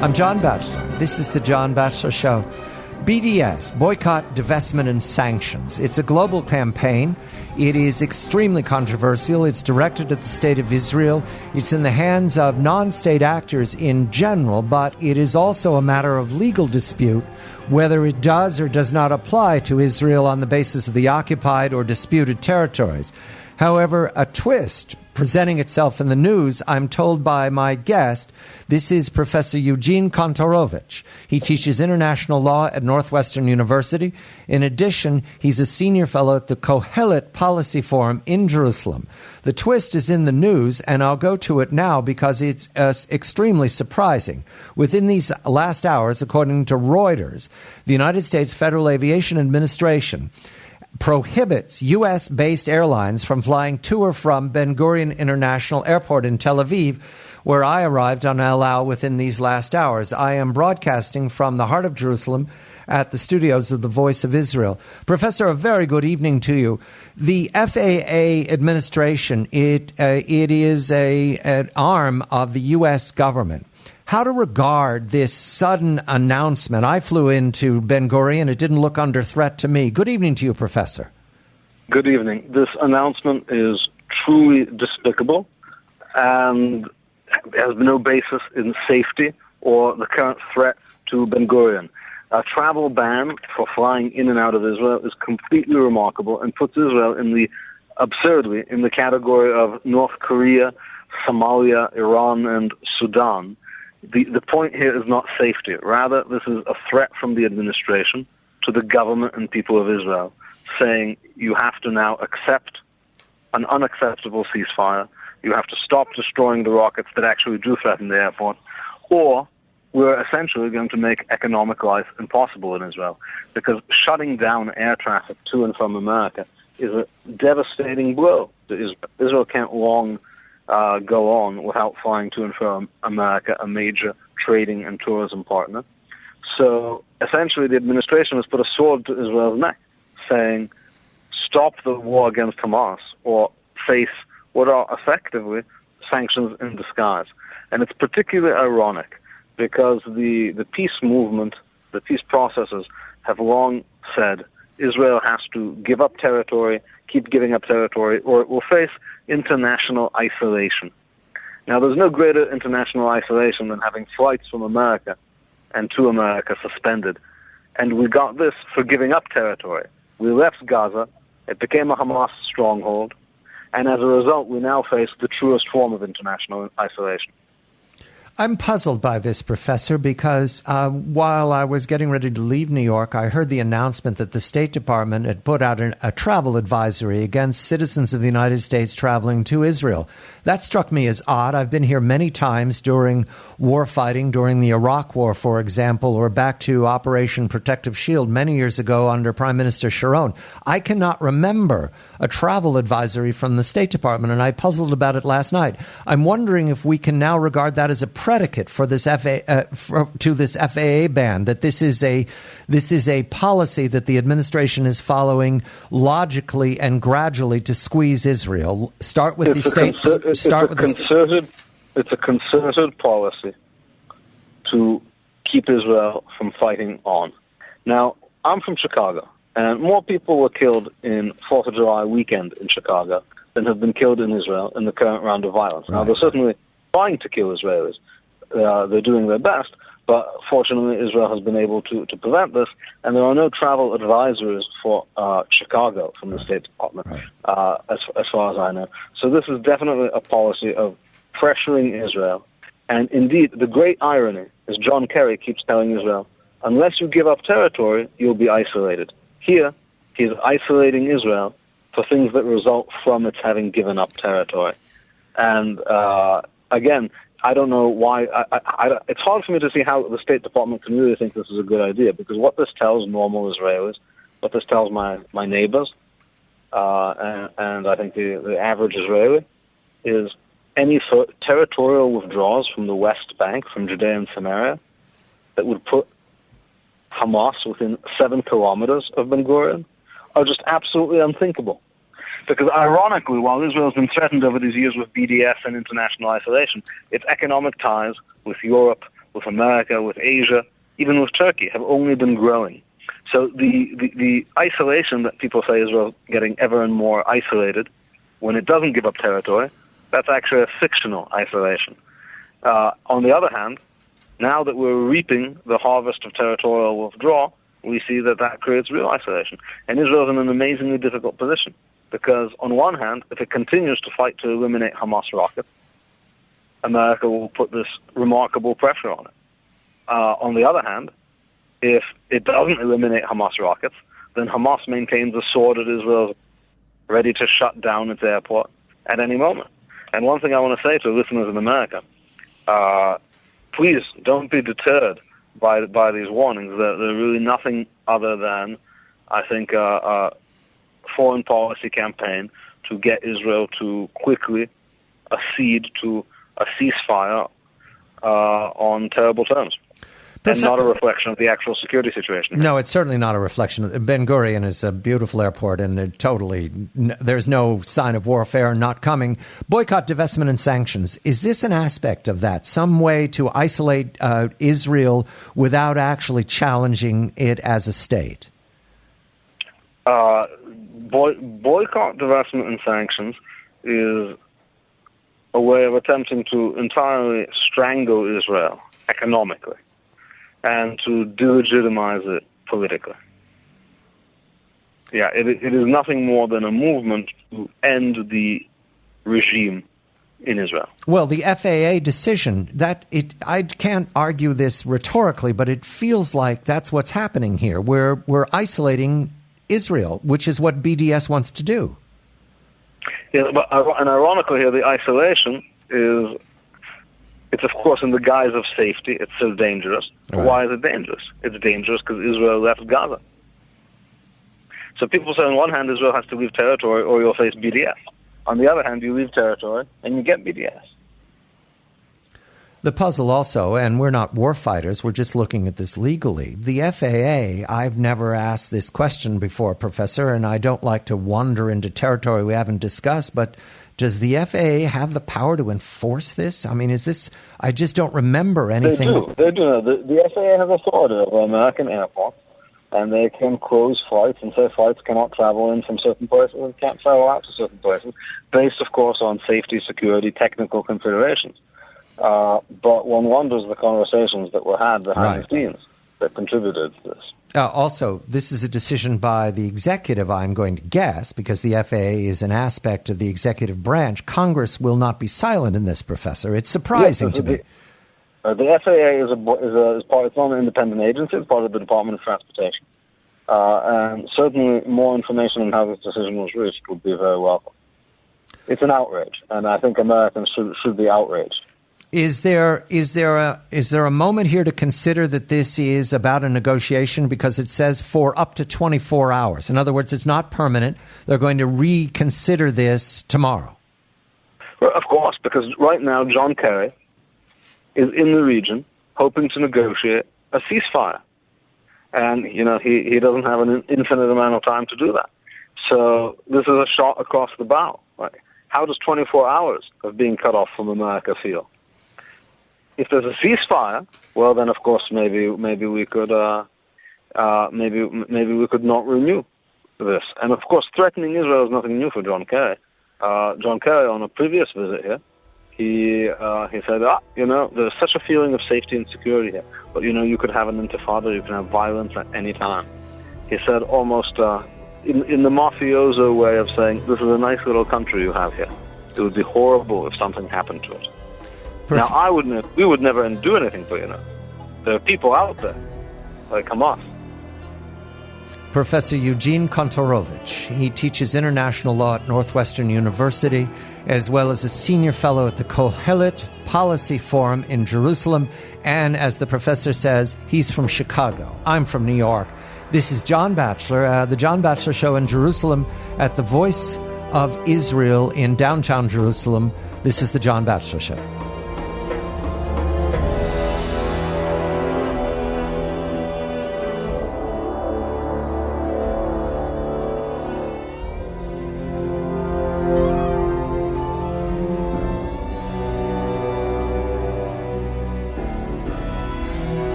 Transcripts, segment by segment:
I'm John Batchelor. This is the John Batchelor Show. BDS, Boycott, Divestment, and Sanctions. It's a global campaign. It is extremely controversial. It's directed at the state of Israel. It's in the hands of non-state actors in general, but it is also a matter of legal dispute whether it does or does not apply to Israel on the basis of the occupied or disputed territories. However, a twist presenting itself in the news, I'm told by my guest. This is Professor Eugene Kontorovich. He teaches international law at Northwestern University. In addition, he's a senior fellow at the Kohelet Policy Forum in Jerusalem. The twist is in the news, and I'll go to it now because it's extremely surprising. Within these last hours, according to Reuters, the United States Federal Aviation Administration prohibits U.S.-based airlines from flying to or from Ben Gurion International Airport in Tel Aviv, where I arrived on El Al within these last hours. I am broadcasting from the heart of Jerusalem at the studios of the Voice of Israel. Professor, a very good evening to you. The FAA administration, it is an arm of the U.S. government. How to regard this sudden announcement? I flew into Ben Gurion. It didn't look under threat to me. Good evening to you, Professor. Good evening. This announcement is truly despicable and has no basis in safety or the current threat to Ben Gurion. A travel ban for flying in and out of Israel is completely remarkable and puts Israel absurdly in the category of North Korea, Somalia, Iran, and Sudan. The point here is not safety. Rather, this is a threat from the administration to the government and people of Israel, saying you have to now accept an unacceptable ceasefire, you have to stop destroying the rockets that actually do threaten the airport, or we're essentially going to make economic life impossible in Israel, because shutting down air traffic to and from America is a devastating blow to Israel. Israel can't long go on without flying to and from America, a major trading and tourism partner. So essentially the administration has put a sword to Israel's neck, saying stop the war against Hamas or face what are effectively sanctions in disguise. And it's particularly ironic because the peace movement, the peace processes have long said Israel has to give up territory, keep giving up territory, or it will face international isolation. Now, there's no greater international isolation than having flights from America and to America suspended. And we got this for giving up territory. We left Gaza, it became a Hamas stronghold, and as a result, we now face the truest form of international isolation. I'm puzzled by this, Professor, because while I was getting ready to leave New York, I heard the announcement that the State Department had put out a travel advisory against citizens of the United States traveling to Israel. That struck me as odd. I've been here many times during war fighting, during the Iraq War, for example, or back to Operation Protective Shield many years ago under Prime Minister Sharon. I cannot remember a travel advisory from the State Department, and I puzzled about it last night. I'm wondering if we can now regard that as a predicate for this FAA ban, that this is a policy that the administration is following logically and gradually to squeeze Israel. Start with the state. It's a concerted policy to keep Israel from fighting on. Now, I'm from Chicago, and more people were killed in 4th of July weekend in Chicago than have been killed in Israel in the current round of violence. Right. Now, they're certainly trying to kill Israelis. They're doing their best, but fortunately Israel has been able to prevent this, and there are no travel advisories for Chicago from the State Department, as far as I know. So this is definitely a policy of pressuring Israel, and indeed the great irony is John Kerry keeps telling Israel, unless you give up territory, you'll be isolated. Here, he's isolating Israel for things that result from its having given up territory. And again, I don't know why. It's hard for me to see how the State Department can really think this is a good idea, because what this tells normal Israelis, what this tells my neighbors, and I think the average Israeli, is any territorial withdrawals from the West Bank, from Judea and Samaria, that would put Hamas within 7 kilometers of Ben Gurion are just absolutely unthinkable. Because ironically, while Israel has been threatened over these years with BDS and international isolation, its economic ties with Europe, with America, with Asia, even with Turkey, have only been growing. So the isolation that people say Israel getting ever and more isolated when it doesn't give up territory, that's actually a fictional isolation. On the other hand, now that we're reaping the harvest of territorial withdrawal, we see that that creates real isolation. And Israel is in an amazingly difficult position because, on one hand, if it continues to fight to eliminate Hamas rockets, America will put this remarkable pressure on it. On the other hand, if it doesn't eliminate Hamas rockets, then Hamas maintains a sword at Israel ready to shut down its airport at any moment. And one thing I want to say to listeners in America, please don't be deterred by these warnings. They're really nothing other than, I think, a foreign policy campaign to get Israel to quickly accede to a ceasefire on terrible terms. And not a reflection of the actual security situation. No, it's certainly not a reflection. Ben Gurion is a beautiful airport, and there's no sign of warfare not coming. Boycott, divestment, and sanctions. Is this an aspect of that? Some way to isolate Israel without actually challenging it as a state? Boycott, divestment, and sanctions is a way of attempting to entirely strangle Israel economically and to delegitimize it politically. Yeah, it is nothing more than a movement to end the regime in Israel. Well, the FAA decision, I can't argue this rhetorically, but it feels like that's what's happening here. We're isolating Israel, which is what BDS wants to do. Yeah, and ironically here, the isolation is, it's of course in the guise of safety. It's so dangerous. Right. Why is it dangerous? It's dangerous because Israel left Gaza. So people say on one hand Israel has to leave territory or you'll face BDS. On the other hand, you leave territory and you get BDS. The puzzle also, and we're not war fighters, we're just looking at this legally. The FAA, I've never asked this question before, Professor, and I don't like to wander into territory we haven't discussed, but does the FAA have the power to enforce this? I mean, I just don't remember anything. They do. The FAA has authority over American airports, and they can close flights and say flights cannot travel in from certain places and can't travel out to certain places, based, of course, on safety, security, technical considerations. But one wonders the conversations that were had behind the scenes that contributed to this. Also, this is a decision by the executive, I'm going to guess, because the FAA is an aspect of the executive branch. Congress will not be silent in this, Professor. It's surprising to me. The FAA is part. It's not an independent agency. It's part of the Department of Transportation. And certainly more information on how this decision was reached would be very welcome. It's an outrage, and I think Americans should be outraged. Is there a moment here to consider that this is about a negotiation because it says for up to 24 hours? In other words, it's not permanent. They're going to reconsider this tomorrow. Well, of course, because right now John Kerry is in the region hoping to negotiate a ceasefire. And, he doesn't have an infinite amount of time to do that. So this is a shot across the bow. Right? How does 24 hours of being cut off from America feel? If there's a ceasefire, well, then of course maybe we could maybe we could not renew this. And of course, threatening Israel is nothing new for John Kerry. John Kerry, on a previous visit here, he said, there's such a feeling of safety and security here, but you could have an intifada, you can have violence at any time. He said almost in the mafioso way of saying, this is a nice little country you have here. It would be horrible if something happened to it. Now, we would never do anything for you. There are people out there like Hamas. Professor Eugene Kontorovich. He teaches international law at Northwestern University, as well as a senior fellow at the Kohelet Policy Forum in Jerusalem. And as the professor says, he's from Chicago. I'm from New York. This is John Batchelor, the John Batchelor Show in Jerusalem at the Voice of Israel in downtown Jerusalem. This is the John Batchelor Show.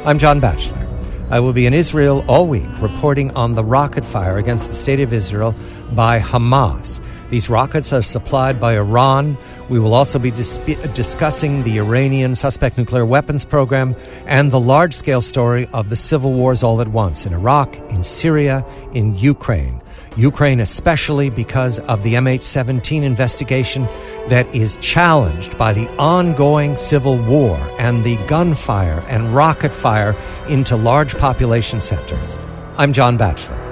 I'm John Batchelor. I will be in Israel all week reporting on the rocket fire against the state of Israel by Hamas. These rockets are supplied by Iran. We will also be discussing the Iranian suspect nuclear weapons program and the large-scale story of the civil wars all at once in Iraq, in Syria, in Ukraine. Ukraine especially because of the MH17 investigation that is challenged by the ongoing civil war and the gunfire and rocket fire into large population centers. I'm John Batchelor.